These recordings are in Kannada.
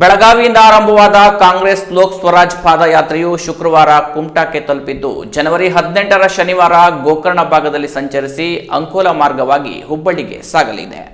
ಬೆಳಗಾವಿಯಿಂದ ಆರಂಭವಾದ ಕಾಂಗ್ರೆಸ್ ಲೋಕ್ ಸ್ವರಾಜ್ ಪಾದಯಾತ್ರೆಯು ಶುಕ್ರವಾರ ಕುಮಟಾಕ್ಕೆ ತಲುಪಿದ್ದು ಜನವರಿ 18ರ ಶನಿವಾರ ಗೋಕರ್ಣ ಭಾಗದಲ್ಲಿ ಸಂಚರಿಸಿ ಅಂಕೋಲಾ ಮಾರ್ಗವಾಗಿ ಹುಬ್ಬಳ್ಳಿಗೆ ಸಾಗಲಿದೆ.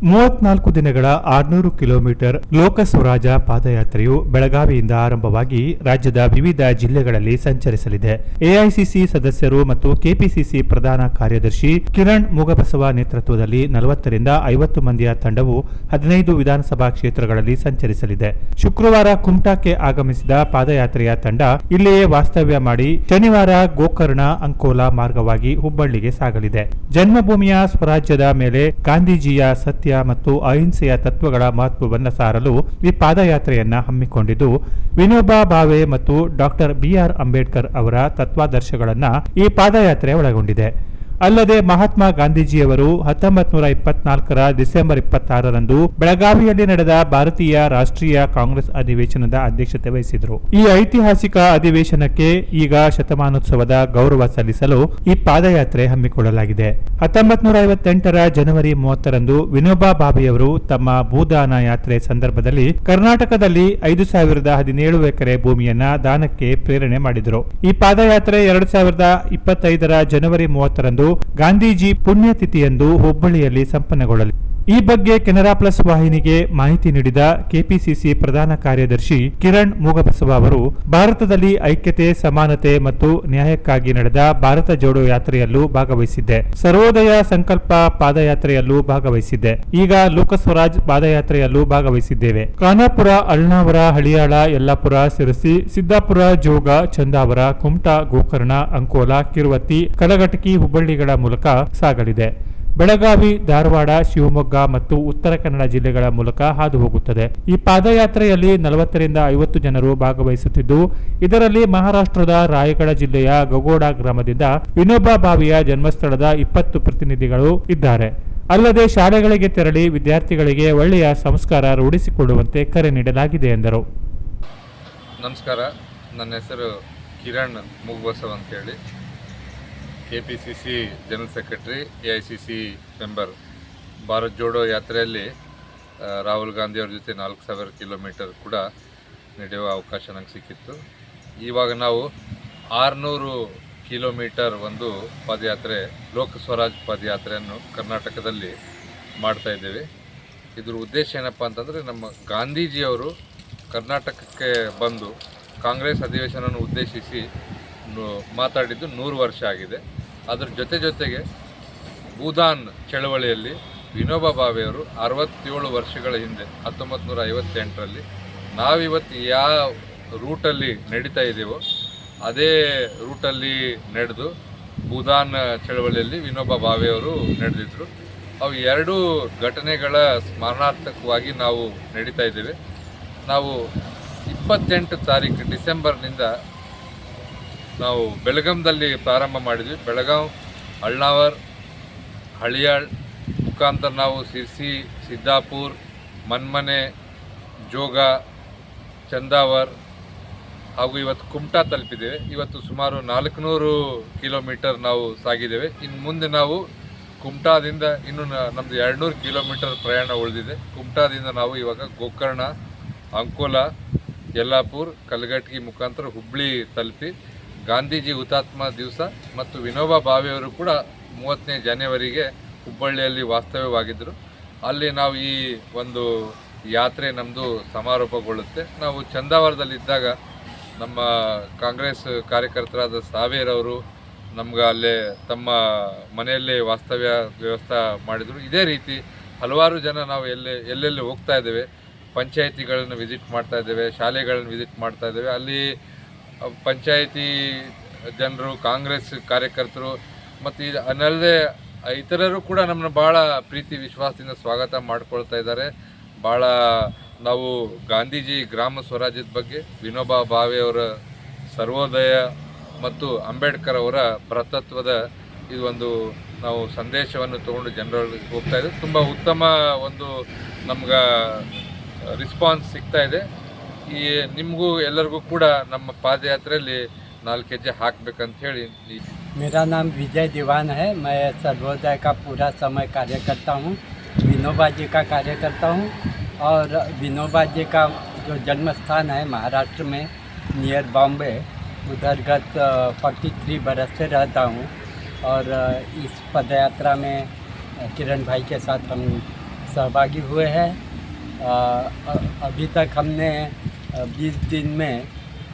34 ದಿನಗಳ 600 ಕಿಲೋಮೀಟರ್ ಲೋಕ ಸ್ವರಾಜ ಪಾದಯಾತ್ರೆಯು ಬೆಳಗಾವಿಯಿಂದ ಆರಂಭವಾಗಿ ರಾಜ್ಯದ ವಿವಿಧ ಜಿಲ್ಲೆಗಳಲ್ಲಿ ಸಂಚರಿಸಲಿದೆ. ಎಐಸಿಸಿ ಸದಸ್ಯರು ಮತ್ತು ಕೆಪಿಸಿಸಿ ಪ್ರಧಾನ ಕಾರ್ಯದರ್ಶಿ ಕಿರಣ್ ಮುಗಬಸವ ನೇತೃತ್ವದಲ್ಲಿ 40 ರಿಂದ 50 ಮಂದಿಯ ತಂಡವು 15 ವಿಧಾನಸಭಾ ಕ್ಷೇತ್ರಗಳಲ್ಲಿ ಸಂಚರಿಸಲಿದೆ. ಶುಕ್ರವಾರ ಕುಮಟಾಕ್ಕೆ ಆಗಮಿಸಿದ ಪಾದಯಾತ್ರೆಯ ತಂಡ ಇಲ್ಲಿಯೇ ವಾಸ್ತವ್ಯ ಮಾಡಿ ಶನಿವಾರ ಗೋಕರ್ಣ ಅಂಕೋಲಾ ಮಾರ್ಗವಾಗಿ ಹುಬ್ಬಳ್ಳಿಗೆ ಸಾಗಲಿದೆ. ಜನ್ಮಭೂಮಿಯ ಸ್ವರಾಜ್ಯದ ಮೇಲೆ ಗಾಂಧೀಜಿಯ ಸತ್ಯ ಮತ್ತು ಅಹಿಂಸೆಯ ತತ್ವಗಳ ಮಹತ್ವವನ್ನು ಸಾರಲು ಈ ಪಾದಯಾತ್ರೆಯನ್ನ ಹಮ್ಮಿಕೊಂಡಿದ್ದು ವಿನೋಬಾ ಭಾವೆ ಮತ್ತು ಡಾಕ್ಟರ್ ಬಿಆರ್ ಅಂಬೇಡ್ಕರ್ ಅವರ ತತ್ವಾದರ್ಶಗಳನ್ನ ಈ ಪಾದಯಾತ್ರೆ ಒಳಗೊಂಡಿದೆ. ಅಲ್ಲದೆ ಮಹಾತ್ಮ ಗಾಂಧೀಜಿಯವರು 1924ರ ಡಿಸೆಂಬರ್ 26ರಂದು ಬೆಳಗಾವಿಯಲ್ಲಿ ನಡೆದ ಭಾರತೀಯ ರಾಷ್ಟ್ರೀಯ ಕಾಂಗ್ರೆಸ್ ಅಧಿವೇಶನದ ಅಧ್ಯಕ್ಷತೆ ವಹಿಸಿದರು. ಈ ಐತಿಹಾಸಿಕ ಅಧಿವೇಶನಕ್ಕೆ ಈಗ ಶತಮಾನೋತ್ಸವದ ಗೌರವ ಸಲ್ಲಿಸಲು ಈ ಪಾದಯಾತ್ರೆ ಹಮ್ಮಿಕೊಳ್ಳಲಾಗಿದೆ. 1958ರ ಜನವರಿ 30ರಂದು ವಿನೋಬಾ ಭಾವೆಯವರು ತಮ್ಮ ಭೂದಾನ ಯಾತ್ರೆ ಸಂದರ್ಭದಲ್ಲಿ ಕರ್ನಾಟಕದಲ್ಲಿ 5017 ಎಕರೆ ಭೂಮಿಯನ್ನ ದಾನಕ್ಕೆ ಪ್ರೇರಣೆ ಮಾಡಿದರು. ಈ ಪಾದಯಾತ್ರೆ 2025ರ ಜನವರಿ 30ರಂದು ಗಾಂಧೀಜಿ ಪುಣ್ಯತಿಥಿಯಂದು ಹುಬ್ಬಳ್ಳಿಯಲ್ಲಿ ಸಂಪನ್ನಗೊಳ್ಳಲಿದೆ. ಈ ಬಗ್ಗೆ ಕೆನರಾ ಪ್ಲಸ್ ವಾಹಿನಿಗೆ ಮಾಹಿತಿ ನೀಡಿದ ಕೆಪಿಸಿಸಿ ಪ್ರಧಾನ ಕಾರ್ಯದರ್ಶಿ ಕಿರಣ್ ಮುಗಬಸವ ಅವರು ಭಾರತದಲ್ಲಿ ಐಕ್ಯತೆ, ಸಮಾನತೆ ಮತ್ತು ನ್ಯಾಯಕ್ಕಾಗಿ ನಡೆದ ಭಾರತ ಜೋಡೋ ಯಾತ್ರೆಯಲ್ಲೂ ಭಾಗವಹಿಸಿದ್ದೆ. ಸರ್ವೋದಯ ಸಂಕಲ್ಪ ಪಾದಯಾತ್ರೆಯಲ್ಲೂ ಭಾಗವಹಿಸಿದ್ದೆ. ಈಗ ಲೋಕ ಸ್ವರಾಜ್ ಪಾದಯಾತ್ರೆಯಲ್ಲೂ ಭಾಗವಹಿಸಿದ್ದೇವೆ. ಖಾನಾಪುರ, ಅಳ್ನಾವರ, ಹಳಿಯಾಳ, ಯಲ್ಲಾಪುರ, ಸಿರಸಿ, ಸಿದ್ದಾಪುರ, ಜೋಗ, ಚಂದಾವರ, ಕುಮಟಾ, ಗೋಕರ್ಣ, ಅಂಕೋಲಾ, ಕಿರುವತ್ತಿ, ಕಲಘಟಕಿ, ಹುಬ್ಬಳ್ಳಿಗಳ ಮೂಲಕ ಸಾಗಲಿದೆ. ಬೆಳಗಾವಿ, ಧಾರವಾಡ, ಶಿವಮೊಗ್ಗ ಮತ್ತು ಉತ್ತರ ಕನ್ನಡ ಜಿಲ್ಲೆಗಳ ಮೂಲಕ ಹಾದು ಹೋಗುತ್ತದೆ. ಈ ಪಾದಯಾತ್ರೆಯಲ್ಲಿ 40 ರಿಂದ 50 ಜನರು ಭಾಗವಹಿಸುತ್ತಿದ್ದು, ಇದರಲ್ಲಿ ಮಹಾರಾಷ್ಟ್ರದ ರಾಯಗಢ ಜಿಲ್ಲೆಯ ಗಗೋಡ ಗ್ರಾಮದಿಂದ ವಿನೋಬಾ ಭಾವೆಯ ಜನ್ಮಸ್ಥಳದ 20 ಪ್ರತಿನಿಧಿಗಳು ಇದ್ದಾರೆ. ಅಲ್ಲದೆ ಶಾಲೆಗಳಿಗೆ ತೆರಳಿ ವಿದ್ಯಾರ್ಥಿಗಳಿಗೆ ಒಳ್ಳೆಯ ಸಂಸ್ಕಾರ ರೂಢಿಸಿಕೊಳ್ಳುವಂತೆ ಕರೆ ನೀಡಲಾಗಿದೆ ಎಂದರು. ನಮಸ್ಕಾರ, ನನ್ನ ಹೆಸರು ಕಿರಣ್ ಮುಗಬಸವ ಅಂತೇಳಿ, KPCC general secretary, AICC member. Bharat Jodo ಯಾತ್ರೆಯಲ್ಲಿ ರಾಹುಲ್ ಗಾಂಧಿಯವ್ರ ಜೊತೆ 4000 ಕಿಲೋಮೀಟರ್ ಕೂಡ ನಡೆಯುವ ಅವಕಾಶ ನನಗೆ ಸಿಕ್ಕಿತ್ತು. ಇವಾಗ ನಾವು 600 ಕಿಲೋಮೀಟರ್ ಒಂದು ಪಾದಯಾತ್ರೆ, ಲೋಕ ಸ್ವರಾಜ್ ಪಾದಯಾತ್ರೆಯನ್ನು ಕರ್ನಾಟಕದಲ್ಲಿ ಮಾಡ್ತಾ ಇದ್ದೇವೆ. ಇದ್ರ ಉದ್ದೇಶ ಏನಪ್ಪ ಅಂತಂದರೆ, ನಮ್ಮ ಗಾಂಧೀಜಿಯವರು ಕರ್ನಾಟಕಕ್ಕೆ ಬಂದು ಕಾಂಗ್ರೆಸ್ ಅಧಿವೇಶನವನ್ನು ಉದ್ದೇಶಿಸಿ ಮಾತಾಡಿದ್ದು 100 ವರ್ಷ ಆಗಿದೆ. ಅದರ ಜೊತೆಗೆ ಭೂದಾನ್ ಚಳವಳಿಯಲ್ಲಿ ವಿನೋಬಾ ಭಾವೆಯವರು 67 ವರ್ಷಗಳ ಹಿಂದೆ 1958ರಲ್ಲಿ ನಾವಿವತ್ತು ಯಾವ ರೂಟಲ್ಲಿ ನಡೀತಾ ಇದ್ದೀವೋ ಅದೇ ರೂಟಲ್ಲಿ ನಡೆದು ಭೂದಾನ್ ಚಳವಳಿಯಲ್ಲಿ ವಿನೋಬಾ ಭಾವೆಯವರು ನಡೆದಿದ್ದರು. ಅವು ಎರಡೂ ಘಟನೆಗಳ ಸ್ಮರಣಾರ್ಥಕವಾಗಿ ನಾವು ನಡೀತಾ ಇದ್ದೇವೆ. ನಾವು 28 ತಾರೀಕು ಡಿಸೆಂಬರ್ನಿಂದ ನಾವು ಬೆಳಗಾಂದಲ್ಲಿ ಪ್ರಾರಂಭ ಮಾಡಿದ್ವಿ. ಬೆಳಗಾಂ, ಅಳ್ನಾವರ್, ಹಳಿಯಾಳ್ ಮುಖಾಂತರ ನಾವು ಸಿರ್ಸಿ, ಸಿದ್ದಾಪುರ್, ಮನ್ಮನೆ, ಜೋಗ, ಚಂದಾವರ್ ಹಾಗೂ ಇವತ್ತು ಕುಮಟಾ ತಲುಪಿದ್ದೇವೆ. ಇವತ್ತು ಸುಮಾರು 400 ಕಿಲೋಮೀಟರ್ ನಾವು ಸಾಗಿದ್ದೇವೆ. ಇನ್ನು ಮುಂದೆ ನಾವು ಕುಮಟಾದಿಂದ ಇನ್ನೂ ನಮ್ಮದು 200 ಕಿಲೋಮೀಟರ್ ಪ್ರಯಾಣ ಉಳಿದಿದೆ. ಕುಮಟಾದಿಂದ ನಾವು ಇವಾಗ ಗೋಕರ್ಣ, ಅಂಕೋಲಾ, ಯಲ್ಲಾಪುರ್, ಕಲಘಟಗಿ ಮುಖಾಂತರ ಹುಬ್ಬಳ್ಳಿ ತಲುಪಿ ಗಾಂಧೀಜಿ ಹುತಾತ್ಮ ದಿವಸ ಮತ್ತು ವಿನೋಬಾ ಭಾವೆಯವರು ಕೂಡ 30ನೇ ಜನವರಿಗೆ ಹುಬ್ಬಳ್ಳಿಯಲ್ಲಿ ವಾಸ್ತವ್ಯವಾಗಿದ್ದರು. ಅಲ್ಲಿ ನಾವು ಈ ಒಂದು ಯಾತ್ರೆ ನಮ್ಮದು ಸಮಾರೋಪಗೊಳ್ಳುತ್ತೆ. ನಾವು ಚಂದಾವರದಲ್ಲಿದ್ದಾಗ ನಮ್ಮ ಕಾಂಗ್ರೆಸ್ ಕಾರ್ಯಕರ್ತರಾದ ಸಾವೇರವರು ನಮ್ಗೆ ಅಲ್ಲೇ ತಮ್ಮ ಮನೆಯಲ್ಲೇ ವಾಸ್ತವ್ಯ ವ್ಯವಸ್ಥೆ ಮಾಡಿದರು. ಇದೇ ರೀತಿ ಹಲವಾರು ಜನ ನಾವು ಎಲ್ಲೆಲ್ಲಿ ಹೋಗ್ತಾ ಇದ್ದೇವೆ, ಪಂಚಾಯಿತಿಗಳನ್ನು ವಿಸಿಟ್ ಮಾಡ್ತಾ ಇದ್ದೇವೆ, ಶಾಲೆಗಳನ್ನು ವಿಸಿಟ್ ಮಾಡ್ತಾ ಇದ್ದೇವೆ. ಅಲ್ಲಿ ಪಂಚಾಯಿತಿ ಜನರು, ಕಾಂಗ್ರೆಸ್ ಕಾರ್ಯಕರ್ತರು ಮತ್ತು ಅದಲ್ಲದೆ ಇತರರು ಕೂಡ ನಮ್ಮನ್ನು ಭಾಳ ಪ್ರೀತಿ ವಿಶ್ವಾಸದಿಂದ ಸ್ವಾಗತ ಮಾಡ್ಕೊಳ್ತಾ ಇದ್ದಾರೆ. ಭಾಳ ನಾವು ಗಾಂಧೀಜಿ ಗ್ರಾಮ ಸ್ವರಾಜ್ಯದ ಬಗ್ಗೆ, ವಿನೋಬಾ ಭಾವೆಯವರ ಸರ್ವೋದಯ ಮತ್ತು ಅಂಬೇಡ್ಕರ್ ಅವರ ಭ್ರಾತೃತ್ವದ ಇದು ಒಂದು ನಾವು ಸಂದೇಶವನ್ನು ತಗೊಂಡು ಜನರಲ್ಲಿ ಹೋಗ್ತಾ ಇದ್ದೀವಿ. ತುಂಬ ಉತ್ತಮ ಒಂದು ನಮ್ಗೆ ರಿಸ್ಪಾನ್ಸ್ ಸಿಗ್ತಾ ಇದೆ. ಈ ನಿಮಗೂ ಎಲ್ಲರಿಗೂ ಕೂಡ ನಮ್ಮ ಪಾದಯಾತ್ರೆಯಲ್ಲಿ 4 ಹೆಜ್ಜೆ ಹಾಕಬೇಕಂತ ಹೇಳಿ. मेरा नाम विजय दीवान है। मैं सर्वोदय का पूरा समय कार्य करता हूँ, विनोबा जी का कार्य करता हूँ और विनोबा जी का जो जन्म स्थान है महाराष्ट्र में नियर बॉम्बे, उधर गत 43 बरस से रहता हूँ। और इस पदयात्रा में किरण भाई के साथ हम सहभागी हुए हैं। अभी तक हमने 20 दिन में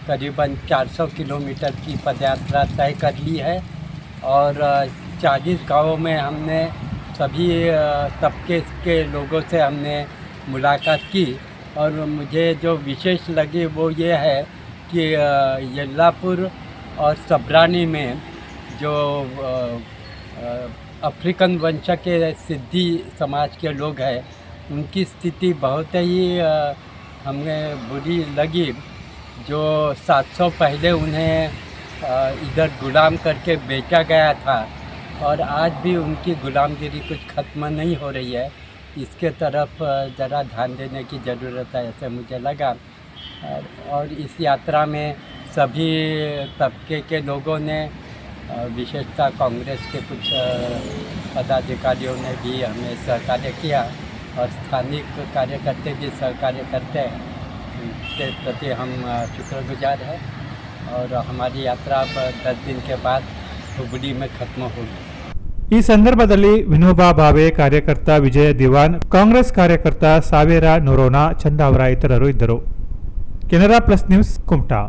करीबन 400 किलोमीटर की पदयात्रा तय कर ली है और 40 गाँवों में हमने सभी तबके के लोगों से हमने मुलाकात की। और मुझे जो विशेष लगी वो ये है कि येल्लापुर और सबरानी में जो अफ्रीकन वंश के सिद्धि समाज के लोग हैं, उनकी स्थिति बहुत ही हमें बुरी लगी। जो 700 पहले उन्हें इधर गुलाम करके बेचा गया था और आज भी उनकी गुलामगिरी कुछ ख़त्म नहीं हो रही है। इसके तरफ ज़रा ध्यान देने की ज़रूरत है, ऐसे मुझे लगा। और इस यात्रा में सभी तबके के लोगों ने, विशेषतः कांग्रेस के कुछ पदाधिकारियों ने भी हमें सहकार्य किया और स्थानिक कार्यकर्ता भी सहकार्य करते हैं। इसके प्रति हम शुक्रगुजार हैं और हमारी यात्रा अब 10 दिन के बाद हुबली में खत्म होगी। ಈ ಸಂದರ್ಭದಲ್ಲಿ ವಿನೋಬಾ ಭಾವೆ, ಕಾರ್ಯಕರ್ತ ವಿಜಯ ದಿವಾನ್, ಕಾಂಗ್ರೆಸ್ ಕಾರ್ಯಕರ್ತ ಸಾವೇರ ನೊರೋನಾ, ಚಂದಾವರ ಇತರರು ಇದ್ದರು. Canara plus news, Kumta.